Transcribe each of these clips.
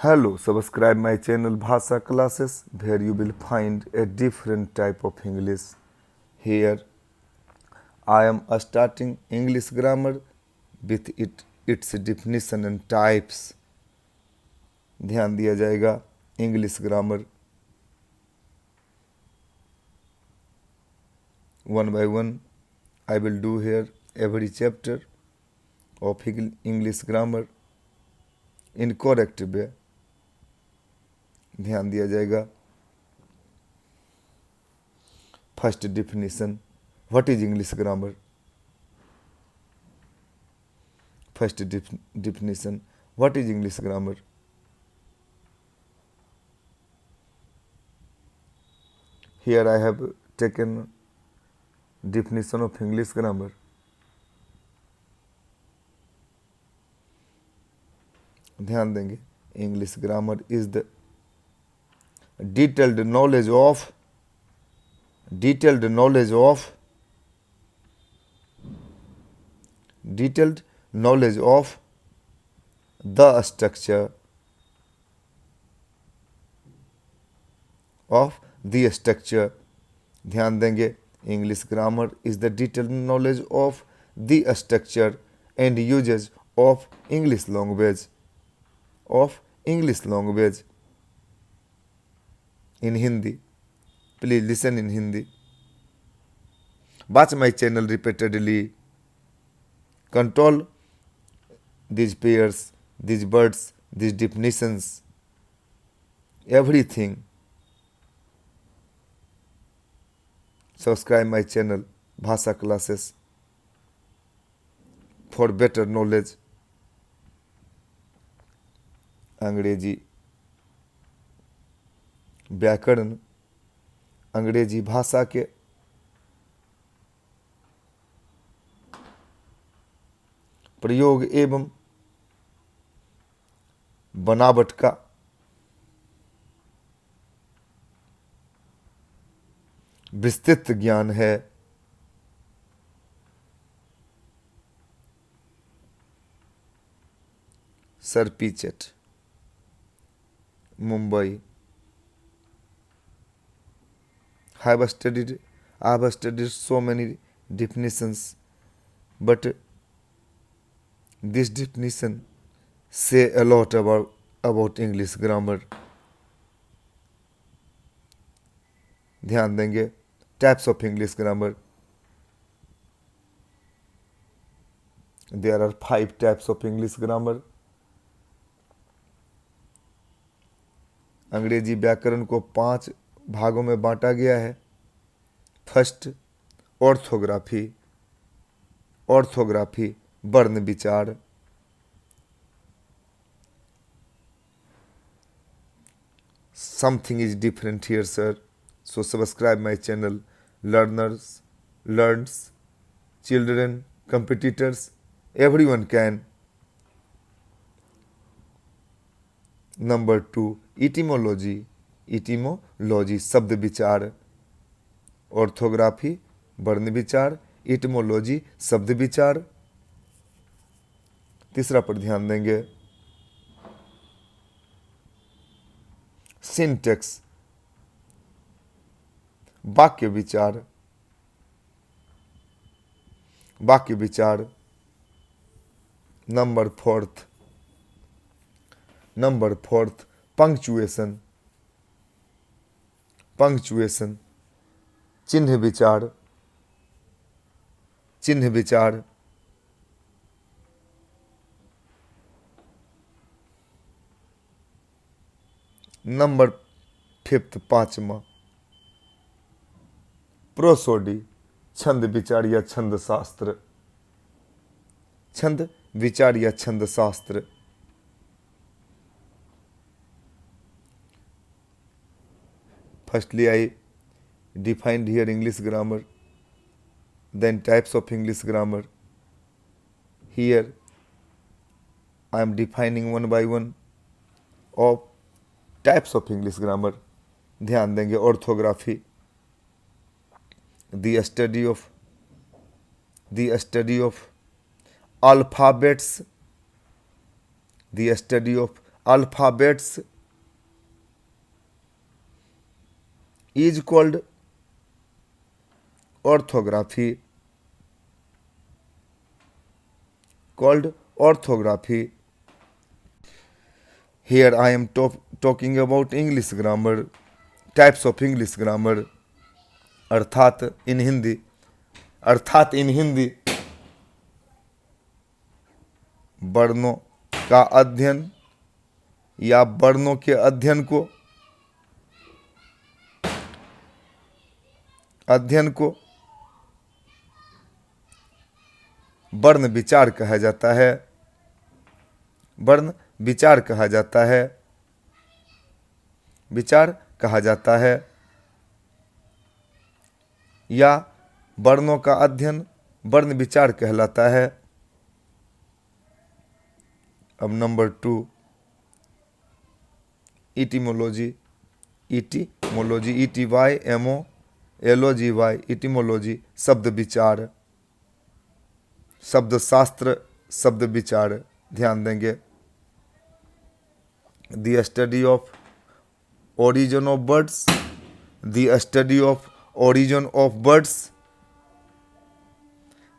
Hello, subscribe my channel Bhasa Classes where you will find a different type of English. Here I am starting English grammar with its definition and types. ध्यान दिया जाएगा English grammar one by one. I will do here every chapter of English grammar in correct way. ध्यान दिया जाएगा. First definition. What is English grammar? First definition. What is English grammar? Here I have taken definition of English grammar. ध्यान देंगे. English grammar is the detailed knowledge of the structure of the structure. ध्यान देंगे. English grammar is the detailed knowledge of the structure and uses of English language. In Hindi. Please listen in Hindi. Watch my channel repeatedly. Control these pairs, these words, these definitions, everything. Subscribe my channel Bhasa Classes for better knowledge. अंग्रेजी व्याकरण अंग्रेजी भाषा के प्रयोग एवं बनावट का विस्तृत ज्ञान है. सर पीचेट, Mumbai. I have studied so many definitions, but this definition say a lot about English grammar. ध्यान देंगे. Types of English grammar. There are 5 types of English grammar. अंग्रेजी व्याकरण को 5 भागों में बांटा गया है. फर्स्ट, ऑर्थोग्राफी वर्ण विचार. Something is different here, sir. So subscribe my channel. Learns, children, competitors, everyone can. Number 2, etymology शब्द विचार. ऑर्थोग्राफी वर्ण विचार, इटिमोलॉजी शब्द विचार. तीसरा पर ध्यान देंगे. सिंटेक्स वाक्य विचार. नंबर फोर्थ पंक्चुएशन चिन्ह विचार. नंबर 5 पांचवा प्रोसोडी छंद विचार या छंद शास्त्र. Firstly, I defined here English grammar, then types of English grammar. Here I am defining one by one of types of English grammar. ध्यान देंगे. Orthography the study of alphabets, the study of alphabets is called orthography. Called orthography. Here I am talking about English grammar, types of English grammar. अर्थात इन हिंदी वर्णों का अध्ययन या वर्णों के अध्ययन को वर्ण विचार कहा जाता है। वर्ण विचार कहा जाता है। विचार कहा जाता है या वर्णों का अध्ययन वर्ण विचार कहलाता है। अब number 2, etymology. Etymology, ETYMOLOGY, etymology शब्द विचार, शब्द शास्त्र, शब्द विचार। ध्यान देंगे। The study of origin of birds, the study of origin of birds,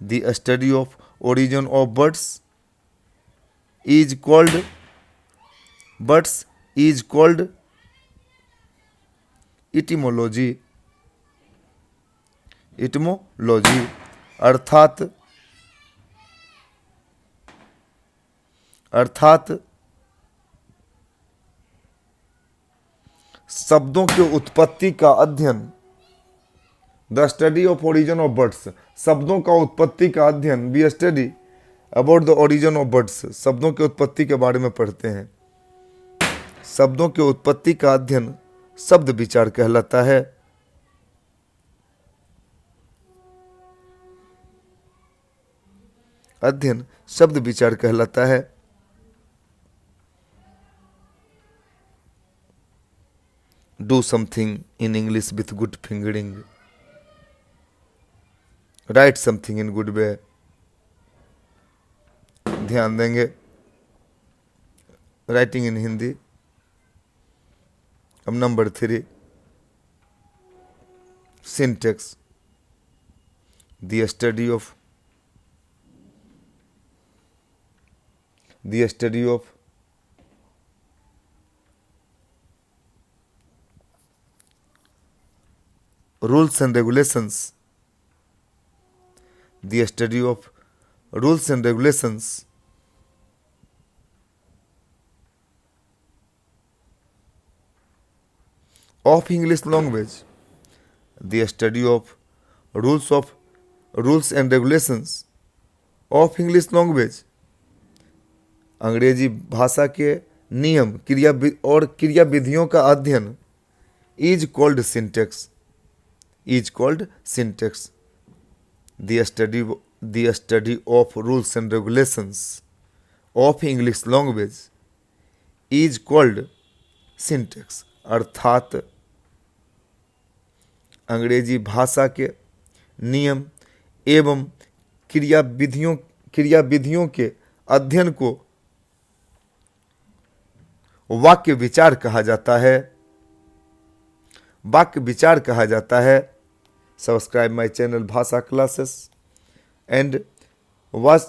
the study of origin of birds is called etymology. etymology अर्थात शब्दों के उत्पत्ति का अध्ययन। The study of origin of words, शब्दों का उत्पत्ति का अध्ययन। We study about the origin of words, शब्दों के उत्पत्ति के बारे में पढ़ते हैं। शब्दों के उत्पत्ति का अध्ययन शब्द विचार कहलाता है। अध्ययन शब्द विचार कहलाता है। Do something in English with good fingering. Write something in good way. ध्यान देंगे। Writing in Hindi. अब number 3, syntax. The study of rules and regulations. The study of rules and regulations of English language. The study of rules and regulations of English language. अंग्रेजी भाषा के नियम और क्रिया विधियों का अध्ययन is called syntax. The study of rules and regulations of English language is called syntax. अर्थात अंग्रेजी भाषा के नियम एवं क्रिया विधियों के अध्ययन को वाक्य विचार कहा जाता है। Subscribe my channel Bhasha Classes and watch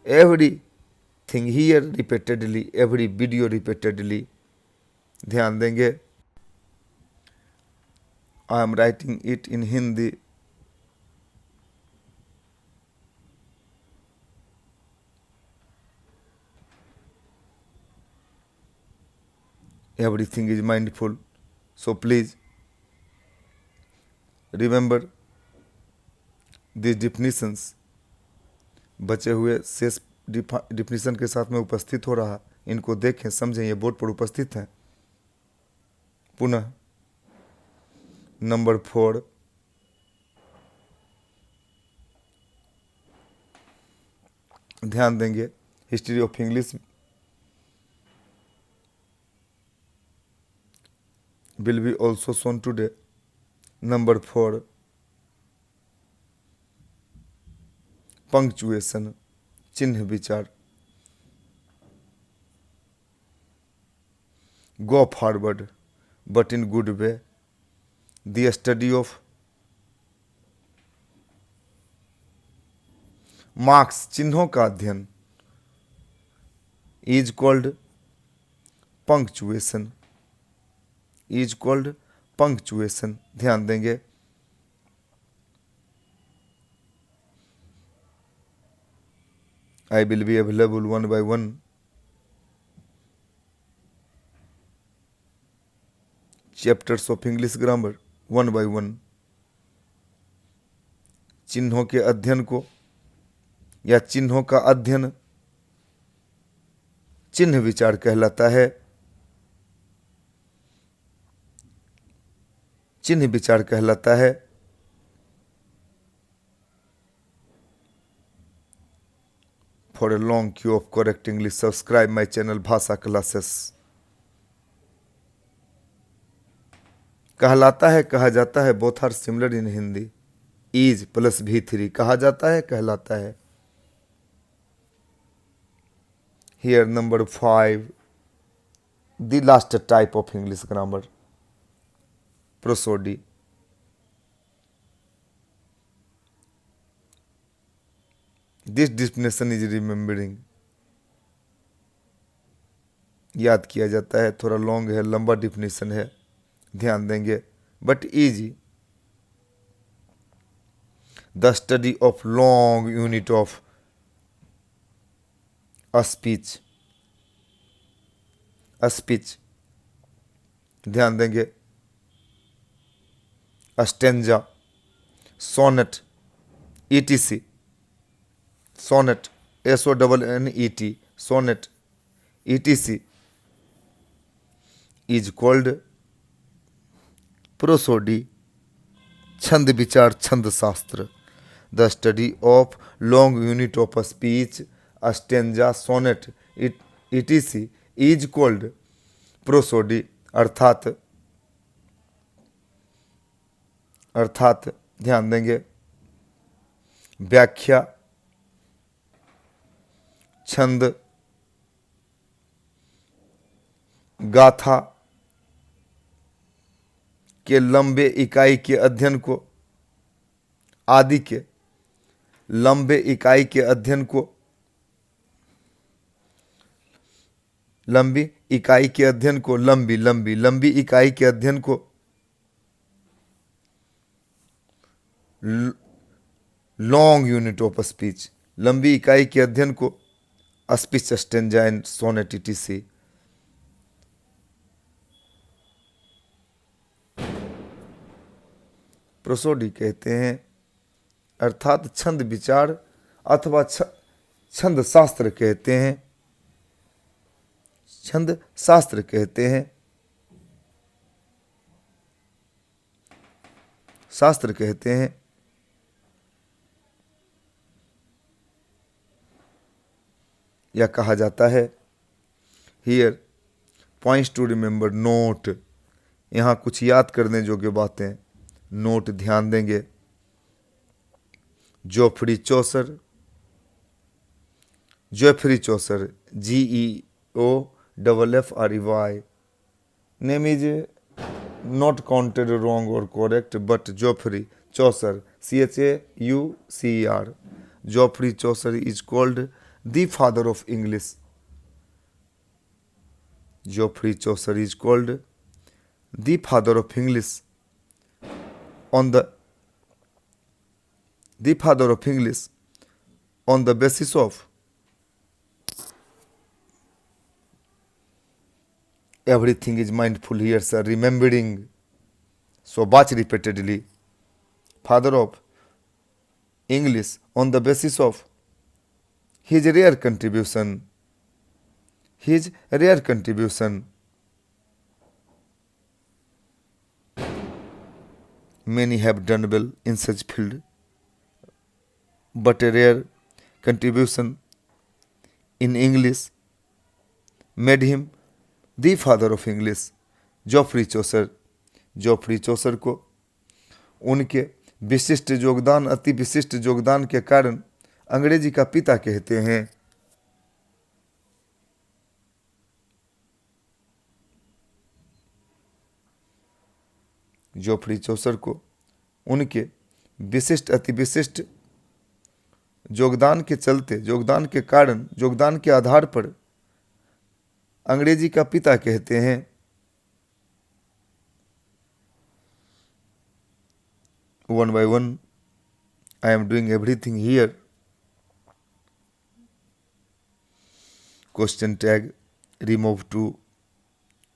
everything here repeatedly, every video repeatedly. ध्यान देंगे। I am writing it in Hindi. Everything is mindful, so please remember these definitions. बचे हुए शेष डिफिनीशन के साथ में उपस्थित हो रहा, इनको देखें, समझें, ये बोर्ड पर उपस्थित हैं। पुनः नंबर 4, ध्यान देंगे। History of English will be also shown today. Number 4, punctuation, चिन्ह विचार। go forward but in good way. The study of marks, चिन्हों का अध्ययन, is called punctuation. is called punctuation. ध्यान देंगे. I will be available one by one. Chapters of English grammar one by one. चिन्हों के अध्ययन को या चिन्हों का अध्ययन चिन्ह विचार कहलाता है. चिन्ह विचार कहलाता है. For a long queue of correct English, subscribe my channel भाषा क्लासेस. कहलाता है, कहा जाता है, both are similar in Hindi. is plus V3 कहा जाता है, कहलाता है. Here number 5, the last type of English grammar, prosody. This definition is remembering. याद किया जाता है, थोड़ा लॉन्ग है, लंबा डिफिनेशन है, ध्यान देंगे. But easy, the study of long unit of a speech. Speech, ध्यान देंगे. Stanza, sonnet, ETC. Sonnet, SONNET, sonnet, ETC is called prosody. छंद विचार, छंद शास्त्र. The study of long unit of a speech, stanza, sonnet, ETC is called prosody. अर्थात ध्यान देंगे, व्याख्या, छंद, गाथा के लंबे इकाई के अध्ययन को, आदि के लंबे इकाई के अध्ययन को, लंबी इकाई के अध्ययन को, लंबी इकाई के अध्ययन को लॉन्ग यूनिट ऑफ स्पीच, लंबी इकाई के अध्ययन को speech, stanza and sonnet, ETC. Prosody कहते हैं, अर्थात छंद विचार अथवा छंद शास्त्र कहते हैं. छंद शास्त्र कहते हैं, शास्त्र कहते हैं. या कहा जाता है. Here points to remember, note. यहाँ कुछ याद करने योग्य बातें, नोट ध्यान देंगे. Geoffrey Chaucer, GEOFFREY. Name is not counted wrong और correct, but Geoffrey Chaucer, CHAUCER, Geoffrey Chaucer is called the father of English. Geoffrey Chaucer is called the father of English on the basis of everything is mindful here, sir, remembering. So watch repeatedly. Father of English on the basis of his rare contribution. Many have done well in such field, but a rare contribution in English made him the father of English. Geoffrey Chaucer को उनके विशिष्ट योगदान, अति विशिष्ट योगदान के कारण अंग्रेजी का पिता कहते हैं. जोफ्री चौसर को उनके विशिष्ट अति विशिष्ट योगदान के चलते, योगदान के कारण, योगदान के आधार पर अंग्रेजी का पिता कहते हैं। One by one I am doing everything here. Question tag remove to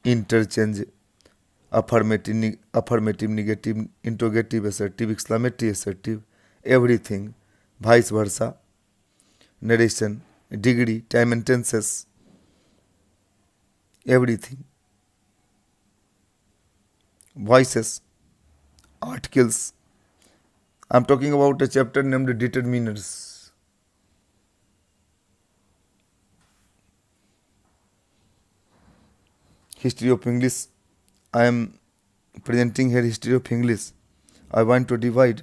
interchange affirmative, negative, interrogative, assertive, exclamatory, assertive, everything, vice versa, narration, degree, time and tenses, everything, voices, articles. I'm talking about a chapter named determiners. History of English. I am presenting here history of English. I want to divide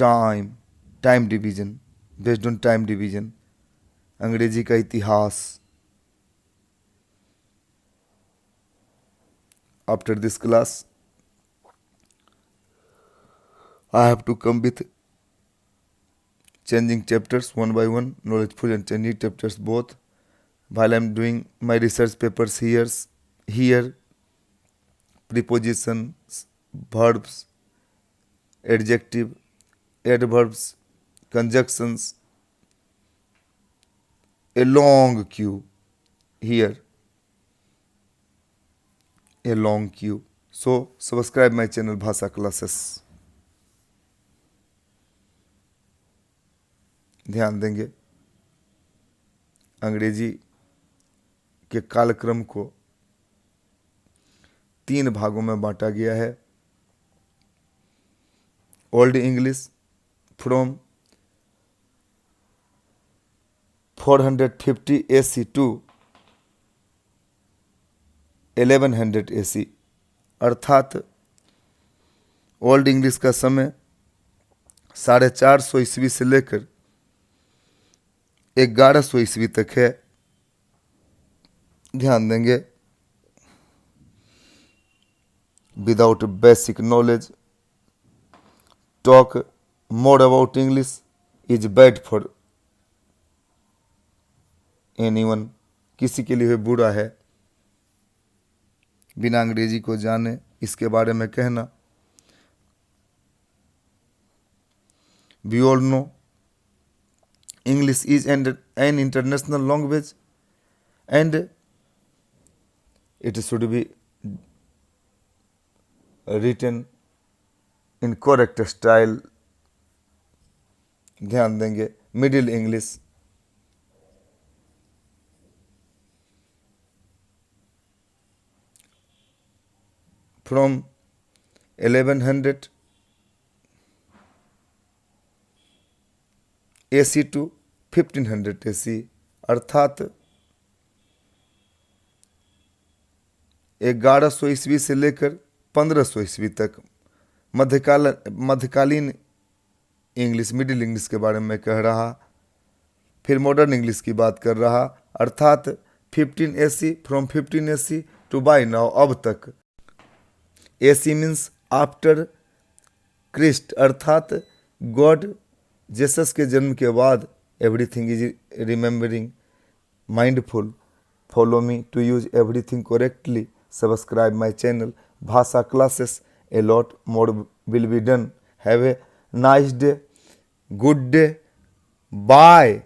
time division, based on time division. अंग्रेजी का इतिहास. After this class, I have to come with changing chapters one by one, knowledgeful and changing chapters both. While I am doing my research papers here prepositions, verbs, adjective, adverbs, conjunctions, a long queue here, a long queue. So subscribe my channel भाषा classes. ध्यान देंगे, अंग्रेजी के कालक्रम को 3 भागों में बांटा गया है. Old English from 450 AC to 1100 AC, अर्थात ओल्ड इंग्लिश का समय 450 ईस्वी से लेकर 1100 ईस्वी तक है. ध्यान देंगे, without basic knowledge, talk more about English is bad for anyone. किसी के लिए बुरा है बिना अंग्रेजी को जाने इसके बारे में कहना. We all know English is an international language and it should be written in correct style. ध्यान देंगे, middle English from 1100 AC to 1500 AC, अर्थात 1100 ईस्वी से लेकर 1500 ईस्वी तक मध्यकालीन इंग्लिश, मिडिल इंग्लिश के बारे में कह रहा. फिर मॉडर्न इंग्लिश की बात कर रहा, अर्थात 15 AC, फ्रॉम 15 AC टू बाय नाउ, अब तक. AC मीन्स आफ्टर क्रिस्ट, अर्थात गॉड जेसस के जन्म के बाद. Everything is remembering, mindful. Follow me to use everything correctly. Subscribe my channel Bhasha Classes. A lot more will be done. Have a nice day. Good day. Bye.